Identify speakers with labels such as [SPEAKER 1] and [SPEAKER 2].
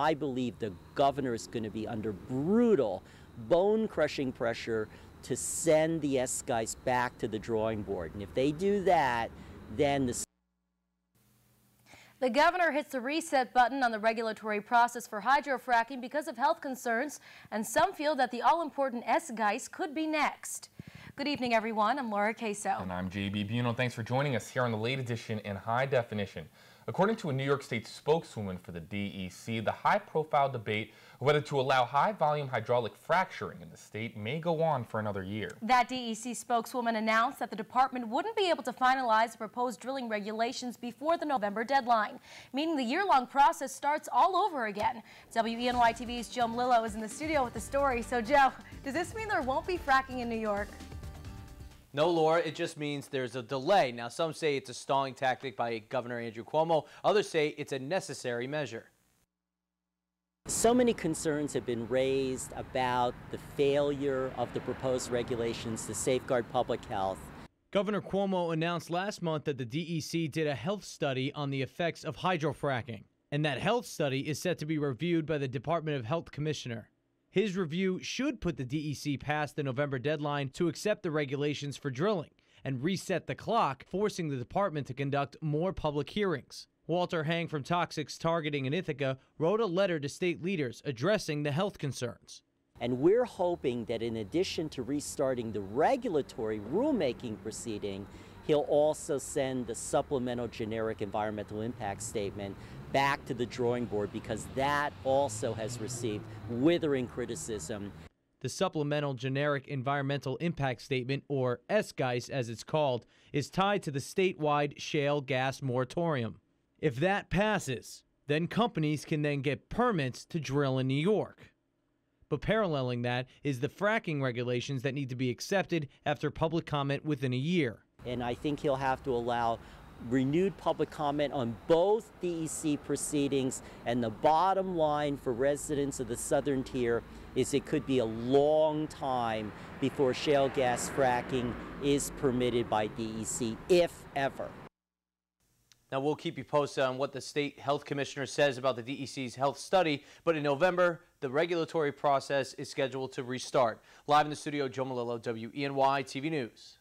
[SPEAKER 1] I believe the governor is going to be under brutal, bone-crushing pressure to send the S-guys back to the drawing board. And if they do that, then
[SPEAKER 2] the governor hits the reset button on the regulatory process for hydrofracking because of health concerns, and some feel that the all-important S-guys could be next. Good evening, everyone. I'm Laura Queso.
[SPEAKER 3] And I'm JB Buno. Thanks for joining us here on the late edition in High Definition. According to a New York State spokeswoman for the DEC, the high-profile debate of whether to allow high-volume hydraulic fracturing in the state may go on for another year. That
[SPEAKER 2] DEC spokeswoman announced that the department wouldn't be able to finalize the proposed drilling regulations before the November deadline, meaning the year-long process starts all over again. WENY TV's Joe Melillo is in the studio with the story. So, Joe, does this mean there won't be fracking in New York?
[SPEAKER 4] No, Laura, it just means there's a delay. Now, some say it's a stalling tactic by Governor Andrew Cuomo. Others say it's a necessary measure.
[SPEAKER 1] So many concerns have been raised about the failure of the proposed regulations to safeguard public health.
[SPEAKER 5] Governor Cuomo announced last month that the DEC did a health study on the effects of hydrofracking, and that health study is set to be reviewed by the Department of Health Commissioner. His review should put the DEC past the November deadline to accept the regulations for drilling and reset the clock, forcing the department to conduct more public hearings. Walter Hang from Toxics Targeting in Ithaca wrote a letter to state leaders addressing the health concerns.
[SPEAKER 1] And we're hoping that in addition to restarting the regulatory rulemaking proceeding, he'll also send the supplemental generic environmental impact statement back to the drawing board, because that also has received withering criticism.
[SPEAKER 5] The supplemental generic environmental impact statement, or SGEIS as it's called, is tied to the statewide shale gas moratorium. If that passes, then companies can then get permits to drill in New York. But paralleling that is the fracking regulations that need to be accepted after public comment within a year.
[SPEAKER 1] And I think he'll have to allow renewed public comment on both DEC proceedings, and the bottom line for residents of the southern tier is it could be a long time before shale gas fracking is permitted by DEC, if ever.
[SPEAKER 4] Now, we'll keep you posted on what the state health commissioner says about the DEC's health study, but in November, the regulatory process is scheduled to restart. Live in the studio, Joe Melillo, WENY TV News.